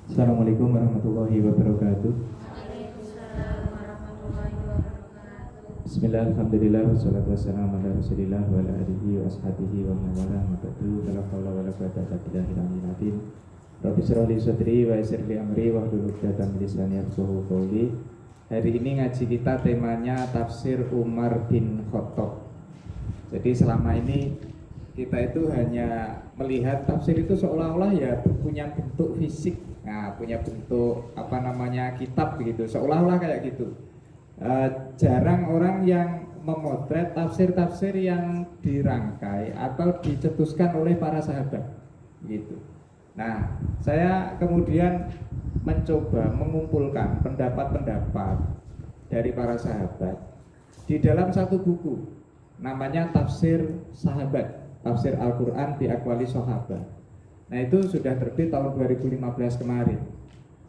Assalamualaikum warahmatullahi wabarakatuh. Waalaikumsalam warahmatullahi wabarakatuh. Bismillah, alhamdulillah, wassalatu wassalamu ala rasulillah wa ala alihi wa ashabihi wa man wala mabadu. La haula wala quwwata illa billahil aliyyil azim. Rabbi shrah li sadri wa yassir li amri wahlul 'uqdatam min lisani yafqahu qawli. Hari ini ngaji kita temanya tafsir Umar bin Khattab. Jadi selama ini kita itu hanya melihat tafsir itu seolah-olah ya punya bentuk fisik, nah punya bentuk kitab begitu, seolah-olah kayak gitu. Jarang orang yang memotret tafsir-tafsir yang dirangkai atau dicetuskan oleh para sahabat gitu. Nah, saya kemudian mencoba mengumpulkan pendapat-pendapat dari para sahabat di dalam satu buku namanya Tafsir Sahabat, Tafsir Al-Quran bi Aqwali Sahabat. Nah, itu sudah terbit tahun 2015 kemarin.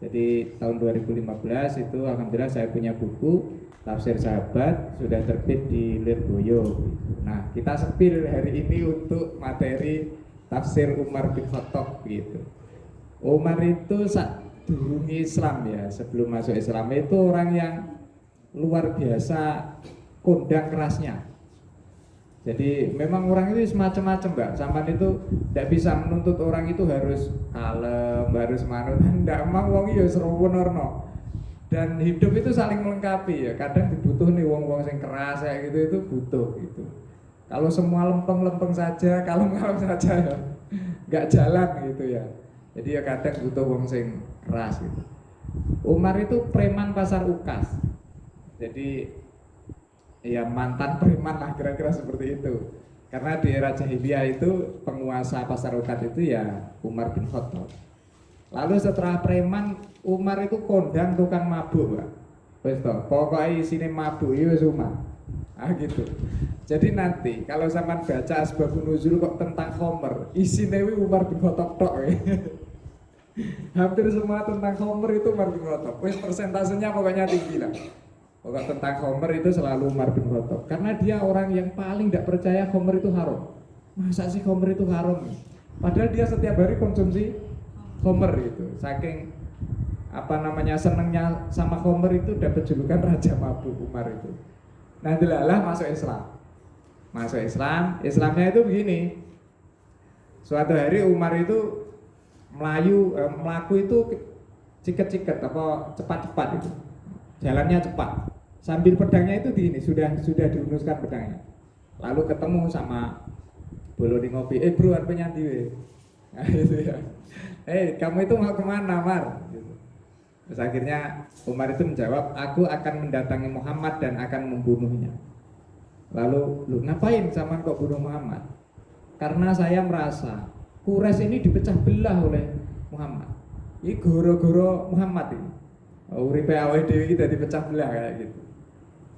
Jadi tahun 2015 itu alhamdulillah saya punya buku Tafsir Sahabat, sudah terbit di Lirboyo. Nah, kita sepil hari ini untuk materi Tafsir Umar bin Khattab gitu. Umar itu dulu Islam ya, sebelum masuk Islam itu orang yang luar biasa kondang kerasnya. Jadi memang orang itu semacam-macam mbak, sampai itu tidak bisa menuntut orang itu harus kalem, harus manut, tidak mau wong ya serowonorno. Dan hidup itu saling melengkapi ya, kadang dibutuh nih wong-wong yang keras kayak gitu itu butuh gitu. Kalau semua lempeng-lempeng saja, kalem-kalem saja ya nggak jalan gitu ya. Jadi ya kadang butuh wong yang keras gitu. Umar itu preman pasar Ukas. Jadi ya mantan preman lah kira-kira seperti itu. Karena di era jahiliyah itu penguasa pasar Ukat itu ya Umar bin Khattab. Lalu setelah preman, Umar itu kondang tukang mabuk, Pak. Wis to, pokoke isine mabuk iki wis Umar. Ah gitu. Jadi nanti kalau sampean baca Asbabun Nuzul kok tentang Homer, isine Umar bin Khattab tok. Hampir semua tentang Homer itu Umar bin Khattab. Wis persentasenya pokoknya tinggi lah. Pokok tentang Homer itu selalu Umar bin Khattab. Karena dia orang yang paling tidak percaya Homer itu haram. Masa sih Homer itu haram? Padahal dia setiap hari konsumsi Homer itu. Saking senengnya sama Homer itu dapat julukan Raja Mabuk Umar itu. Nah dilalah masuk Islam. Masuk Islam, Islamnya itu begini. Suatu hari Umar itu melaku itu ciket-ciket apa cepat-cepat itu. Jalannya cepat. Sambil pedangnya itu sudah diunuskan pedangnya. Lalu ketemu sama bolo di ngopi. Bro, arep nyandi we. Nah, itu ya. Kamu itu mau kemana, Mar? Gitu. Terus akhirnya Umar itu menjawab, aku akan mendatangi Muhammad dan akan membunuhnya. Lalu, lu ngapain sama kok bunuh Muhammad? Karena saya merasa Quraisy ini dipecah belah oleh Muhammad. Ini goro-goro Muhammad ini. Uripe awake dhewe iki dadi pecah belah kayak gitu.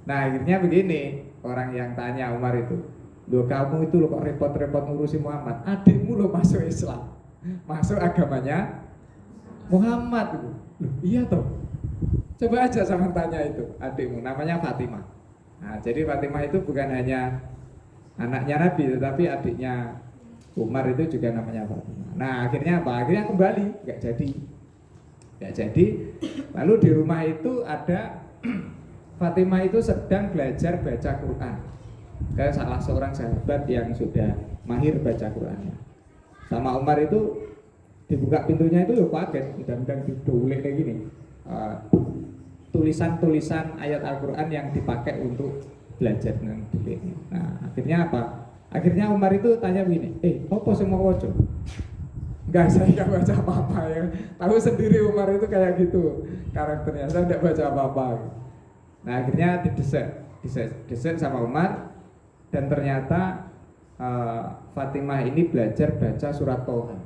Nah, akhirnya begini, orang yang tanya Umar itu, "Loh, kamu itu kok repot-repot ngurusi Muhammad? Adikmu lo masuk Islam. Masuk agamanya Muhammad." Loh, iya toh. Coba aja sama tanya itu, adikmu namanya Fatimah. Nah, jadi Fatimah itu bukan hanya anaknya Nabi, tetapi adiknya Umar itu juga namanya Fatimah. Nah, akhirnya apa? Akhirnya kembali, nggak jadi. Lalu di rumah itu ada Fatimah itu sedang belajar baca Quran ke salah seorang sahabat yang sudah mahir baca Qurannya. Sama Umar itu dibuka pintunya itu kaget, undang-undang didolik kayak gini. Tulisan-tulisan ayat Al-Quran yang dipakai untuk belajar dengan delik. Nah, akhirnya apa? Akhirnya Umar itu tanya begini, apa sih mau wajah? Enggak, saya enggak baca apa-apa ya. Tahu sendiri Umar itu kayak gitu karakternya, saya enggak baca apa-apa. Nah, akhirnya didesak sama Umar. Dan ternyata Fatimah ini belajar baca surat Toha.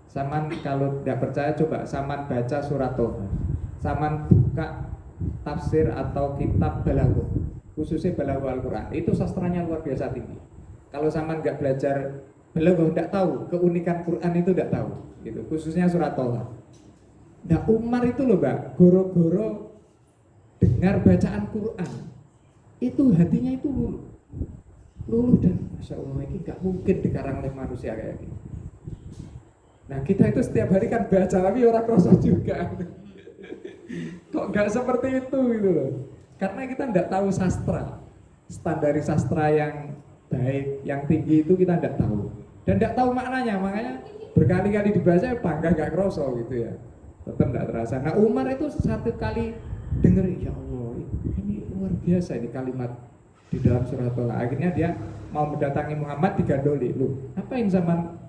Saman kalau tidak percaya coba saman baca surat Toha. Saman buka tafsir atau kitab Balaghah, khususnya Balaghah Al-Quran. Itu sastranya luar biasa tinggi. Kalau saman nggak belajar Balaghah, tidak tahu keunikan Quran itu, tidak tahu gitu, khususnya surat Toha. Nah, Umar itu loh mbak, goro-goro dengar bacaan Quran itu hatinya itu luluh dan Masya Allah, ini gak mungkin dikarang oleh manusia kayak gini. Nah kita itu setiap hari kan baca tapi orang kroso juga. Kok nggak seperti itu gitu loh? Karena kita nggak tahu sastra, standar sastra yang baik, yang tinggi itu kita nggak tahu dan nggak tahu maknanya, makanya berkali-kali dibaca bangga nggak kroso gitu ya, tetap nggak terasa. Nah Umar itu satu kali denger, ya Allah ini luar biasa ini kalimat di dalam surat Toha. Akhirnya dia mau mendatangi Muhammad, digandoli, lu ngapain zaman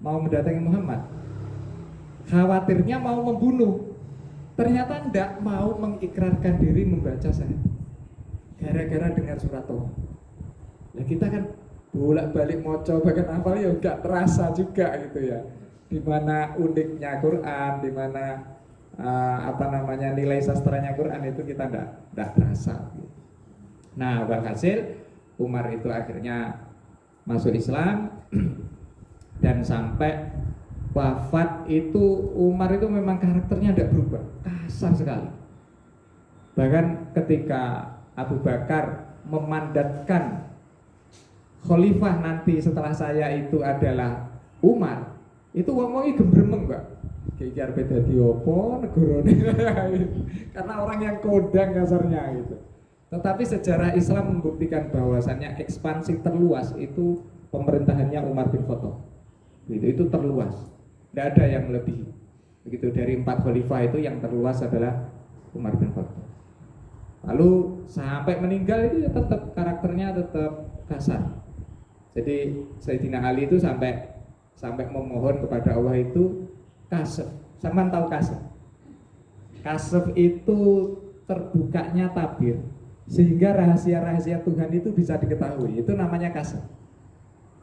mau mendatangi Muhammad? Khawatirnya mau membunuh. Ternyata tidak mau mengikrarkan diri membaca saya gara-gara dengar surat Toha. Nah kita kan bolak-balik moco bahkan hafal ya nggak terasa juga gitu ya. Dimana uniknya Quran, dimana nilai sastranya Quran itu kita nggak terasa. Nah walhasil Umar itu akhirnya masuk Islam dan sampai wafat itu Umar itu memang karakternya tidak berubah, kasar sekali. Bahkan ketika Abu Bakar memandatkan khalifah nanti setelah saya itu adalah Umar, itu wong-wongi gembremeng Mbak. Iki arep dadi opo negarane. Karena orang yang kodang kasarnya gitu. Tetapi sejarah Islam membuktikan bahwasannya ekspansi terluas itu pemerintahannya Umar bin Khattab. Itu terluas. Tidak ada yang melebihi. Begitu dari 4 khalifah itu yang terluas adalah Umar bin Khattab. Lalu sampai meninggal itu ya tetap karakternya tetap kasar. Jadi Sayyidina Ali itu sampai memohon kepada Allah itu kasef. Sama tahu kasef? Kasef itu terbukanya tabir sehingga rahasia-rahasia Tuhan itu bisa diketahui. Itu namanya kasef.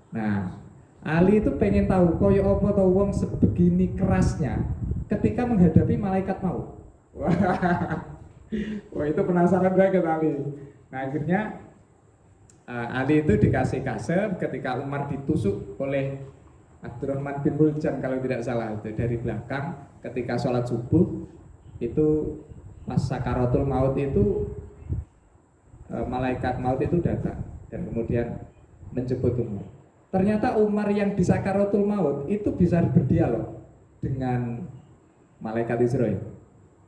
Nah, Ali itu pengen tahu koyo apa tau wong sebegini kerasnya ketika menghadapi malaikat maut. Wah itu penasaran banget Ali. Nah akhirnya Ali itu dikasih kasef ketika Umar ditusuk oleh Abdurrahman bin Muljam kalau tidak salah itu dari belakang ketika sholat subuh itu pas sakaratul maut itu malaikat maut itu datang dan kemudian menjemput Umar. Ternyata Umar yang di sakaratul maut itu bisa berdialog dengan malaikat Israel.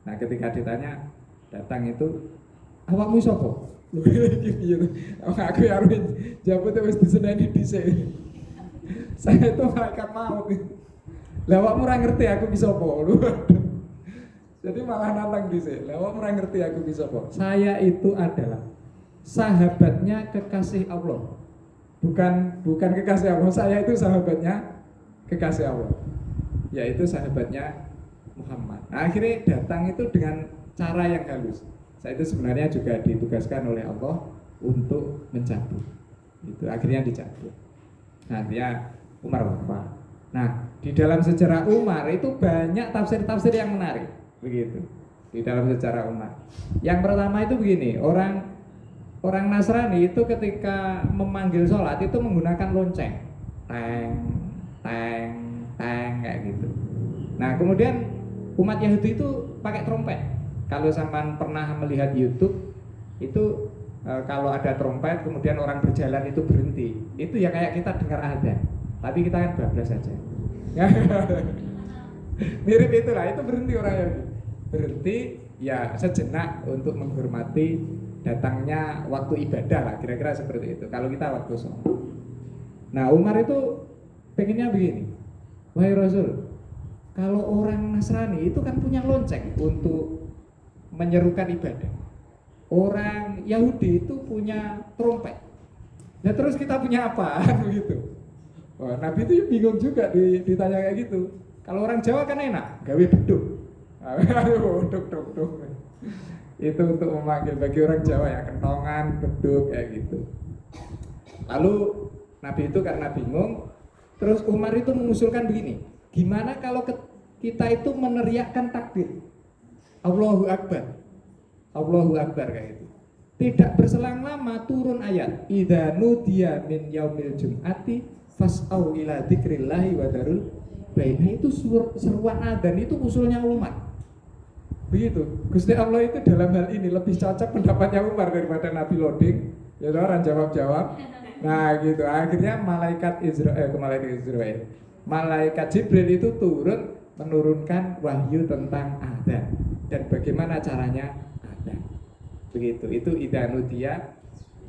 Nah ketika ditanya datang itu awakmu sapa? Aku harus jawab terus diseneni dhisik. Saya itu malaikat maut. Lah awakmu ora ngerti aku ki sapa? Jadi malah nantang dhisik. Lah awakmu ora ngerti aku ki sapa? Saya itu adalah sahabatnya kekasih Allah. Bukan kekasih Allah, saya itu sahabatnya kekasih Allah, yaitu sahabatnya Muhammad. Nah, akhirnya datang itu dengan cara yang halus. Saya itu sebenarnya juga ditugaskan oleh Allah untuk mencabut. Itu akhirnya dicabut. Nah, dia Umar wafat. Nah, di dalam sejarah Umar itu banyak tafsir-tafsir yang menarik. Begitu. Di dalam sejarah Umar. Yang pertama itu begini, orang Nasrani itu ketika memanggil sholat itu menggunakan lonceng, teng, teng, teng kayak gitu. Nah kemudian umat Yahudi itu pakai trompet. Kalau sampean pernah melihat YouTube itu kalau ada trompet kemudian orang berjalan itu berhenti, itu ya kayak kita dengar adzan, tapi kita kan bablas saja. Mirip itulah, itu berhenti orang Yahudi, berhenti ya sejenak untuk menghormati datangnya waktu ibadah lah, kira-kira seperti itu. Kalau kita waktu sholat. Nah Umar itu pengennya begini, wahai Rasul, kalau orang Nasrani itu kan punya lonceng untuk menyerukan ibadah, orang Yahudi itu punya trompet. Nah terus kita punya apa? Begitu. Nabi itu bingung juga ditanya kayak gitu. Kalau orang Jawa kan enak, gawe beduk. Duk. Itu untuk memanggil bagi orang Jawa ya, kentongan, beduk kayak gitu. Lalu Nabi itu karena bingung, terus Umar itu mengusulkan begini, gimana kalau kita itu meneriakkan takbir Allahu Akbar, Allahu Akbar kayak gitu. Tidak berselang lama turun ayat idza nudiya min yaumil jum'ati fas'au ila dzikrillahi wa darul baik. Nah itu seruan adzan itu usulnya Umar. Begitu, Gusti Allah itu dalam hal ini lebih cocok pendapatnya Umar daripada Nabi loading, ya orang jawab-jawab. Nah gitu, akhirnya malaikat Israel Malaikat Jibril itu turun menurunkan wahyu tentang adzan dan bagaimana caranya adzan. Begitu. Itu idza nudiya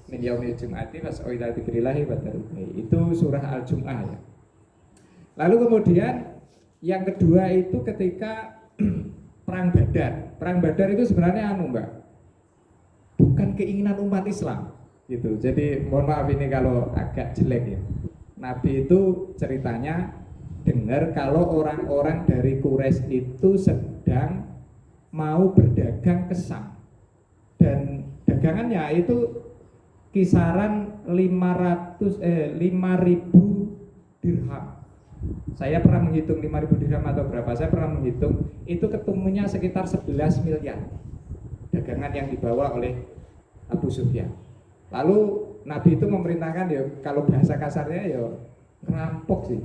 min yaumil jum'ati fas'au ila dzikrillahi wa dzarul bai'. Itu surah Al-Jum'ah ya. Lalu kemudian yang kedua itu ketika perang Badar. Perang Badar itu sebenarnya Mbak, bukan keinginan umat Islam gitu. Jadi mohon maaf ini kalau agak jelek ya. Nabi itu ceritanya dengar kalau orang-orang dari Quraisy itu sedang mau berdagang ke Syam. Dan dagangannya itu kisaran 5.000 dirham. Saya pernah menghitung 5.000 dirham atau berapa. Saya pernah menghitung itu ketemunya sekitar 11 miliar dagangan yang dibawa oleh Abu Sufyan. Lalu Nabi itu memerintahkan ya kalau bahasa kasarnya ya ngerampok sih.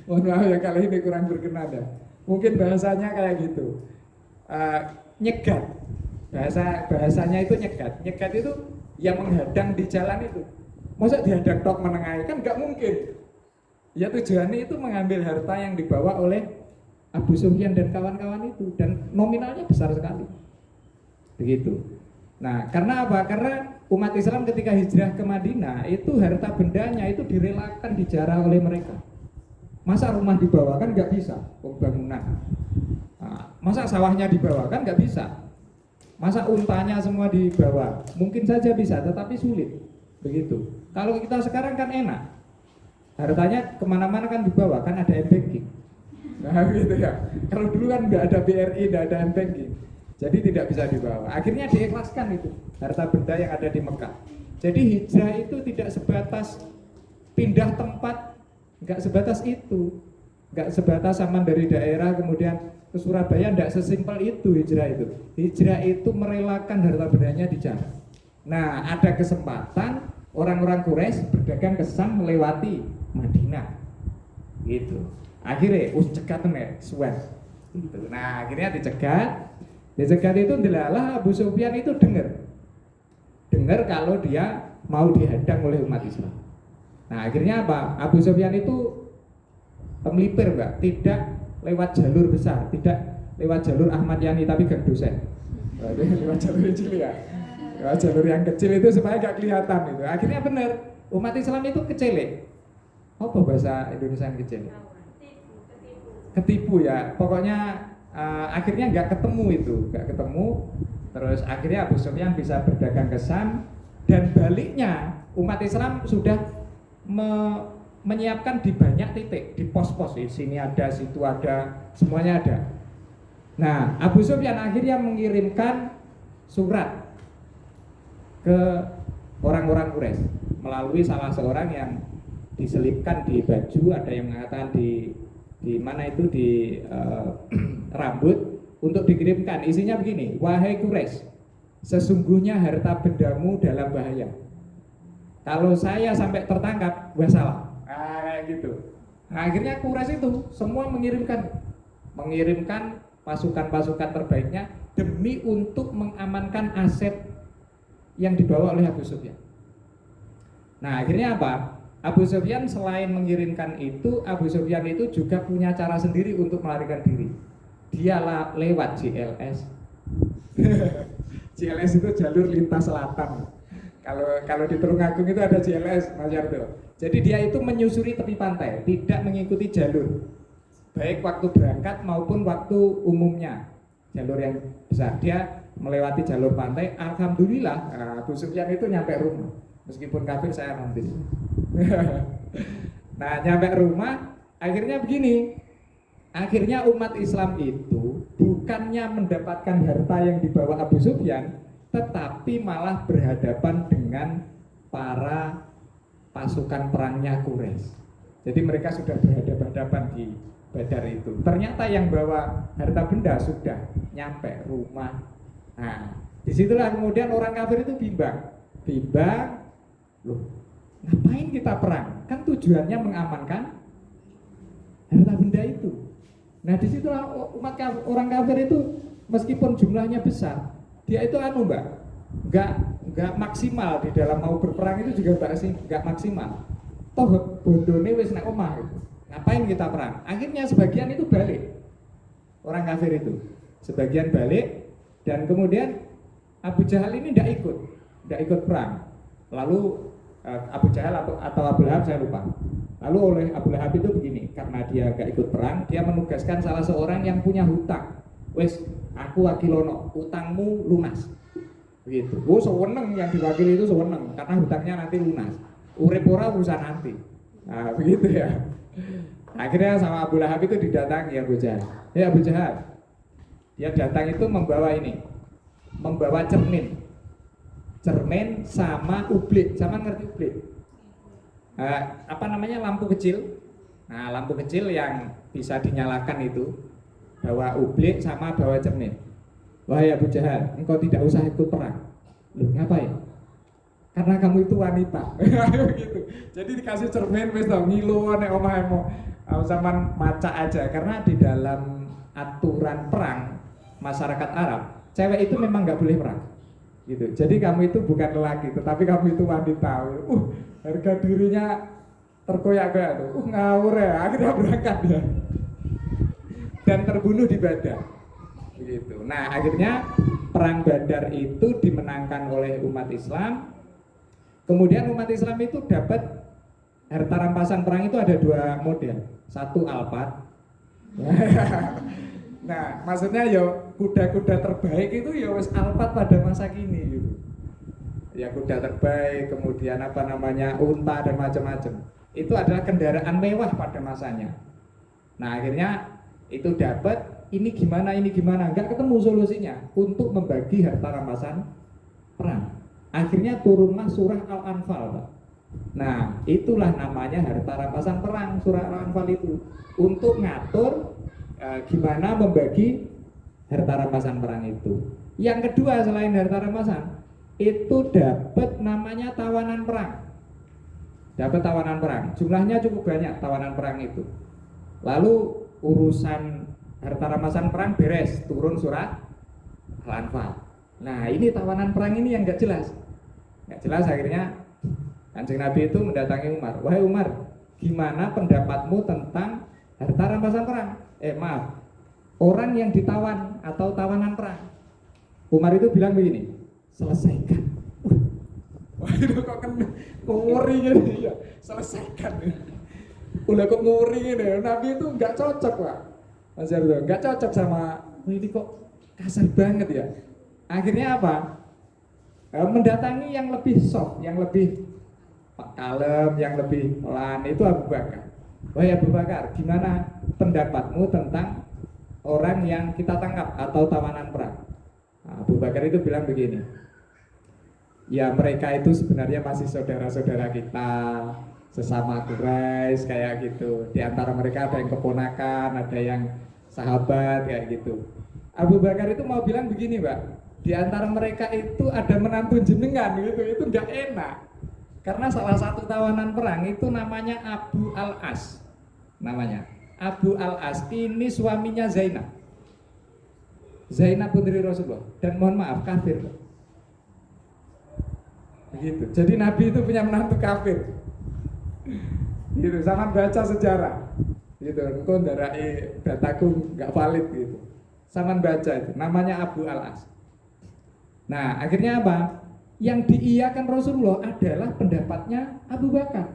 Mohon maaf ya kalau ini kurang berkenan ya. Mungkin bahasanya kayak gitu. Nyegat. Bahasanya itu nyegat. Nyegat itu yang menghadang di jalan itu. Masa dihadang tok menengahi kan nggak mungkin. Ya tujuannya itu mengambil harta yang dibawa oleh Abu Sufyan dan kawan-kawan itu dan nominalnya besar sekali. Begitu. Nah, karena apa? Karena umat Islam ketika hijrah ke Madinah itu harta bendanya itu direlakan dijarah oleh mereka. Masa rumah dibawa kan nggak bisa, bangunan. Nah, masa sawahnya dibawa kan nggak bisa. Masa untanya semua dibawa, mungkin saja bisa, tetapi sulit. Begitu. Kalau kita sekarang kan enak, hartanya kemana-mana kan dibawa, kan ada m-banking. Nah gitu ya. Kalau dulu kan nggak ada BRI, nggak ada m-banking, jadi tidak bisa dibawa. Akhirnya diikhlaskan itu harta benda yang ada di Mekah. Jadi hijrah itu tidak sebatas pindah tempat, nggak sebatas itu, nggak sebatas zaman dari daerah kemudian ke Surabaya, tidak sesimpel itu hijrah itu. Hijrah itu merelakan harta bendanya di jalan. Nah, ada kesempatan orang-orang Quraisy berdagang ke Syam melewati Madinah. Gitu. Akhirnya cegat nih, suwen. Gitu. Nah, akhirnya dicegat. Dicegat itu delalah Abu Sufyan itu dengar kalau dia mau dihadang oleh umat Islam. Nah, akhirnya apa? Abu Sufyan itu melipir, Mbak, tidak lewat jalur besar, tidak lewat jalur Ahmad Yani tapi Gang Dosen. Lewat jalur kecil ya. Lewat jalur yang kecil itu supaya gak kelihatan itu. Akhirnya benar, umat Islam itu kecelek. Apa bahasa Indonesia yang kecil? Ketipu ya. Pokoknya akhirnya nggak ketemu itu, nggak ketemu. Terus akhirnya Abu Sufyan bisa berdagang ke Syam dan baliknya umat Islam sudah menyiapkan di banyak titik, di pos-pos, di sini ada, situ ada, semuanya ada. Nah, Abu Sufyan akhirnya mengirimkan surat ke orang-orang Quraisy melalui salah seorang yang diselipkan di baju, ada yang mengatakan di mana itu di rambut untuk dikirimkan. Isinya begini, wahai Quraisy, sesungguhnya harta bendamu dalam bahaya. Kalau saya sampai tertangkap, wassalam. Kayak gitu. Nah, akhirnya Quraisy itu semua mengirimkan pasukan-pasukan terbaiknya demi untuk mengamankan aset yang dibawa oleh Abu Sufyan. Nah, akhirnya apa? Abu Sufyan selain mengirimkan itu, Abu Sufyan itu juga punya cara sendiri untuk melarikan diri. Dia lewat JLS. JLS itu jalur lintas selatan. Kalau di Tulungagung itu ada JLS, Mas Yarto. Jadi dia itu menyusuri tepi pantai, tidak mengikuti jalur, baik waktu berangkat maupun waktu umumnya. Jalur yang besar, dia melewati jalur pantai. Alhamdulillah, Abu Sufyan itu nyampe rumah. Meskipun kafir saya nanti. Nah, nyampe rumah, akhirnya begini. Akhirnya umat Islam itu bukannya mendapatkan harta yang dibawa Abu Sufyan, tetapi malah berhadapan dengan para pasukan perangnya Quraisy. Jadi mereka sudah berhadapan-hadapan di Badar itu. Ternyata yang bawa harta benda sudah nyampe rumah. Nah, disitulah kemudian orang kafir itu bimbang, loh, ngapain kita perang? Kan tujuannya mengamankan harta benda itu. Nah, disitulah orang kafir itu meskipun jumlahnya besar, dia itu nggak maksimal di dalam mau berperang itu juga nggak maksimal. Toh bondone wis nek omah gitu. Ngapain kita perang? Akhirnya sebagian itu balik. Orang kafir itu sebagian balik, dan kemudian Abu Jahal ini tidak ikut perang. Lalu Abu Jahal atau Abu Lahab saya lupa. Lalu oleh Abu Lahab itu begini, karena dia gak ikut perang, dia menugaskan salah seorang yang punya hutang. Wes, aku wakilono, utangmu lunas. Begitu. Oh, seweneng yang diwakili itu seweneng, karena hutangnya nanti lunas. Urip ora urusan nanti. Nah, begitu ya. Akhirnya sama Abu Lahab itu didatangi Abu Jahal. Ya Abu Jahal, dia datang itu membawa cermin sama ublik. Sama ngerti ublik? Lampu kecil. Nah, lampu kecil yang bisa dinyalakan itu, bawa ublik sama bawa cermin. Wahai Abu Jahal, engkau tidak usah ikut perang. Loh, ngapain? Karena kamu itu wanita. Gitu. Jadi dikasih cermin wis to ngilu nek omahmu. Zaman maca aja, karena di dalam aturan perang masyarakat Arab, cewek itu memang nggak boleh perang. Gitu. Jadi kamu itu bukan lelaki, tetapi kamu itu wanita. Harga dirinya terkoyak-koyak tuh. Ngawur ya, akhirnya berangkat dia. Dan terbunuh di Badar. Begitu. Nah, akhirnya perang Badar itu dimenangkan oleh umat Islam. Kemudian umat Islam itu dapat harta rampasan perang itu ada dua model. Satu Alphard. Nah, maksudnya ya kuda-kuda terbaik itu ya wis Alphard pada masa kini gitu. Ya kuda terbaik, kemudian unta dan macam-macam. Itu adalah kendaraan mewah pada masanya. Nah, akhirnya itu dapat ini gimana, enggak ketemu solusinya untuk membagi harta rampasan perang. Akhirnya turunlah surah Al-Anfal, Pak. Nah, itulah namanya harta rampasan perang, surah Al-Anfal itu untuk ngatur gimana membagi harta rampasan perang itu. Yang kedua selain harta rampasan, itu dapat namanya tawanan perang. Dapat tawanan perang, jumlahnya cukup banyak tawanan perang itu. Lalu urusan harta rampasan perang beres, turun surah Al-Anfal. Nah, ini tawanan perang ini yang nggak jelas. Nggak jelas, akhirnya Kanjeng Nabi itu mendatangi Umar. Wahai Umar, gimana pendapatmu tentang harta rampasan perang? Orang yang ditawan atau tawanan perang. Umar itu bilang begini, selesaikan. Wah, itu kok nguri gini ya, selesaikan. Udah kok nguri gini, Nabi itu nggak cocok, Pak. Mas Yardo, nggak cocok sama ini, kok kasar banget ya. Akhirnya apa? Mendatangi yang lebih soft, yang lebih kalem, yang lebih pelan, itu Abu Bakar. Wahai Abu Bakar, gimana pendapatmu tentang orang yang kita tangkap atau tawanan perang? Nah, Abu Bakar itu bilang begini, ya mereka itu sebenarnya masih saudara-saudara kita, sesama Quraisy kayak gitu. Di antara mereka ada yang keponakan, ada yang sahabat kayak gitu. Abu Bakar itu mau bilang begini, Mbak, di antara mereka itu ada menantu jenengan gitu, itu nggak enak. Karena salah satu tawanan perang itu namanya Abu Al-As. Namanya Abu Al-As, ini suaminya Zainab. Zainab putri Rasulullah, dan mohon maaf kafir. Begitu. Jadi Nabi itu punya menantu kafir. Gitu, sama baca sejarah. Gitu, engkau ndarai dataku nggak valid gitu. Sama baca itu, namanya Abu Al-As. Nah, akhirnya apa? Yang diiyakan Rasulullah adalah pendapatnya Abu Bakar.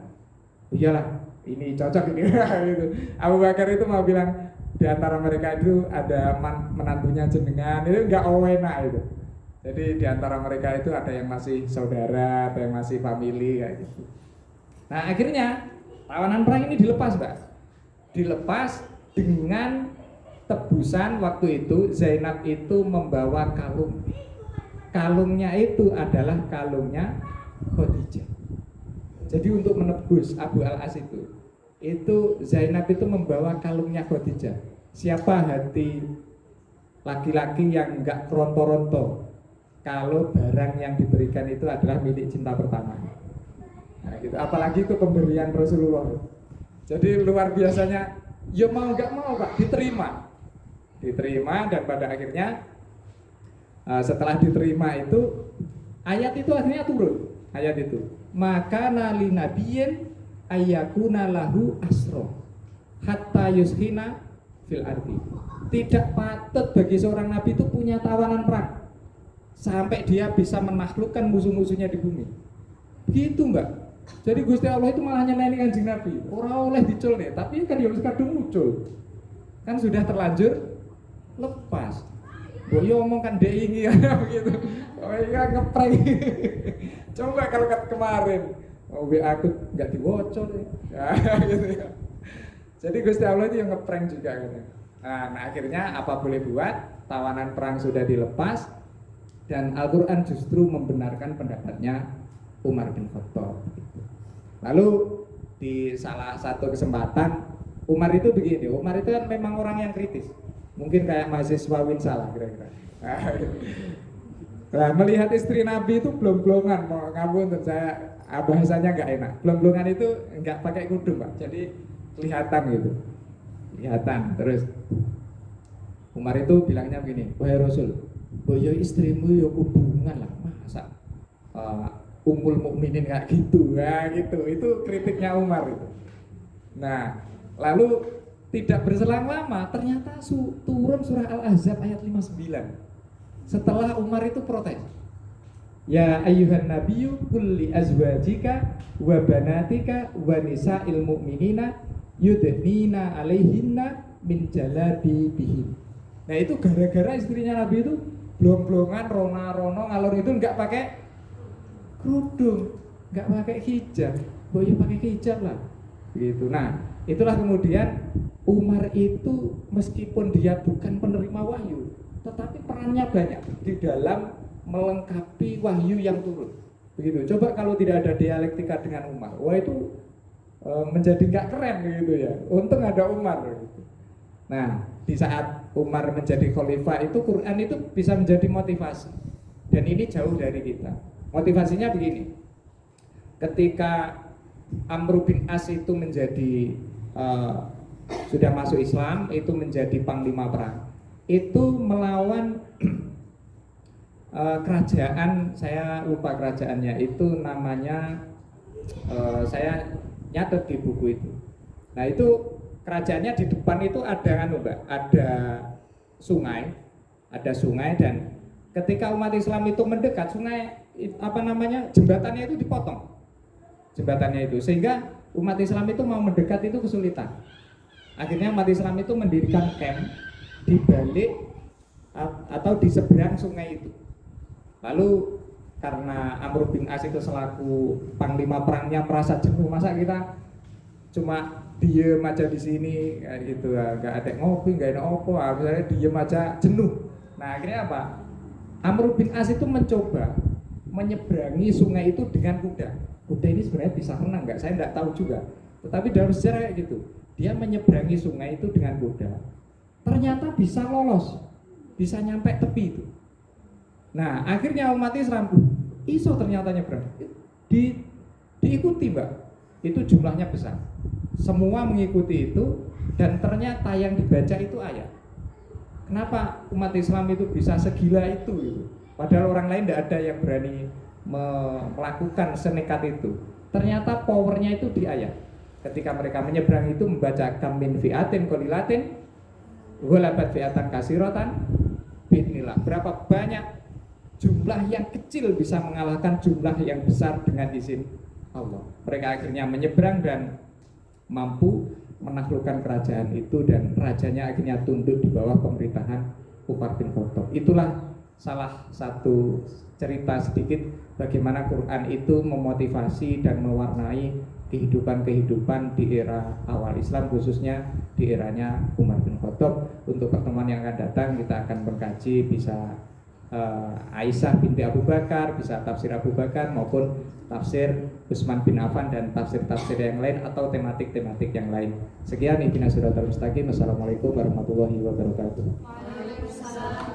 Iyalah, ini cocok ini. Gitu. Abu Bakar itu mau bilang di antara mereka itu ada menantunya jenengan, itu enggak enak itu. Jadi di antara mereka itu ada yang masih saudara, ada yang masih family kayak gitu. Nah, akhirnya tawanan perang ini dilepas, Mbak. Dilepas dengan tebusan waktu itu Zainab itu membawa kalung. Kalungnya itu adalah kalungnya Khadijah. Jadi untuk menebus Abu Al-As itu Zainab itu membawa kalungnya Khadijah. Siapa hati laki-laki yang enggak keronto-ronto kalau barang yang diberikan itu adalah milik cinta pertama. Nah, gitu. Apalagi itu pemberian Rasulullah. Jadi luar biasanya, ya mau enggak mau, Pak, diterima dan pada akhirnya setelah diterima itu ayat itu akhirnya turun. Ayat itu, maka nali nabiyin ayyakuna lahu asro. hatta yushina fil ardi. Tidak patut bagi seorang nabi itu punya tawanan perang sampai dia bisa menaklukkan musuh-musuhnya di bumi. Begitu Mbak. Jadi Gusti Allah itu malah nyeneni Kanjeng Nabi. Ora oleh dicul nih, tapi kan ya wis kadung muncul. Kan sudah terlanjur lepas. Mbok yo omong kan dek ini ya begitu. Oh iya ngeprank. Coba kalau kemarin WA aku enggak diwocor ya. Gitu ya. Jadi Gusti Allah itu yang ngeprank juga gitu. Nah, akhirnya apa boleh buat, tawanan perang sudah dilepas dan Al-Qur'an justru membenarkan pendapatnya Umar bin Khattab. Lalu di salah satu kesempatan Umar itu begini, Umar itu kan memang orang yang kritis, mungkin kayak mahasiswa Winsala kira-kira. Nah, melihat istri Nabi itu blong-blongan, mau ngabun saya bahasanya nggak enak. Blong-blongan itu nggak pakai kudung Pak, jadi kelihatan gitu, kelihatan. Terus Umar itu bilangnya begini, wahai Rasul, boyo istrimu yo hubungan lah, masa Ummul Mukminin kayak gitu, ya gitu. Itu kritiknya Umar itu. Nah, lalu tidak berselang lama ternyata turun surah Al-Ahzab ayat 59. Setelah Umar itu protes. Ya ayyuhan nabiyyu qul li azwajika wa banatika wa nisa'il mu'minina yudnina 'alaihinna min jalabibihim. Nah, itu gara-gara istrinya Nabi itu blong-blongan, rona-rono ngalor itu enggak pakai kerudung, nggak pakai hijab, boleh pakai hijab lah, begitu. Nah, itulah kemudian Umar itu meskipun dia bukan penerima wahyu, tetapi perannya banyak di dalam melengkapi wahyu yang turun. Begitu. Coba kalau tidak ada dialektika dengan Umar, wah itu menjadi nggak keren begitu ya. Untung ada Umar. Begitu. Nah, di saat Umar menjadi khalifah itu Quran itu bisa menjadi motivasi, dan ini jauh dari kita. Motivasinya begini, ketika Amr bin As itu menjadi sudah masuk Islam, itu menjadi panglima perang, itu melawan kerajaan, saya lupa kerajaannya, itu namanya saya nyatet di buku itu. Nah itu kerajaannya di depan itu ada sungai dan ketika umat Islam itu mendekat sungai jembatannya itu dipotong, jembatannya itu, sehingga umat Islam itu mau mendekat itu kesulitan. Akhirnya umat Islam itu mendirikan camp di balik atau di seberang sungai itu. Lalu karena Amr bin As itu selaku panglima perangnya merasa jenuh, masa kita cuma diem aja di sini gitu, nggak ada ngopi, nggak ada opo, misalnya diem aja jenuh. Nah akhirnya apa? Amr bin As itu mencoba menyeberangi sungai itu dengan kuda. Kuda ini sebenarnya bisa renang nggak? Saya nggak tahu juga. Tetapi dalam sejarah kayak gitu, dia menyeberangi sungai itu dengan kuda. Ternyata bisa lolos, bisa nyampe tepi itu. Nah, akhirnya umat Islam iso ternyata nyebrang. Diikuti, Mbak. Itu jumlahnya besar. Semua mengikuti itu dan ternyata yang dibaca itu ayat. Kenapa umat Islam itu bisa segila itu gitu? Padahal orang lain tidak ada yang berani melakukan senekat itu. Ternyata powernya itu di ayat. Ketika mereka menyeberang itu membaca kam min fi'atin qalilatin ghalabat fi'atan katsiratan bi'nillah. Berapa banyak jumlah yang kecil bisa mengalahkan jumlah yang besar dengan izin Allah. Mereka akhirnya menyeberang dan mampu menaklukkan kerajaan itu dan rajanya akhirnya tunduk di bawah pemerintahan Umar bin Khattab. Itulah salah satu cerita sedikit bagaimana Quran itu memotivasi dan mewarnai kehidupan di era awal Islam, khususnya di eranya Umar bin Khattab. Untuk pertemuan yang akan datang kita akan mengkaji bisa Aisyah binti Abu Bakar, bisa tafsir Abu Bakar maupun tafsir Utsman bin Affan dan tafsir-tafsir yang lain atau tematik-tematik yang lain. Sekian, ihdinas siratal mustaqim. Assalamualaikum warahmatullahi wabarakatuh. Waalaikumsalam.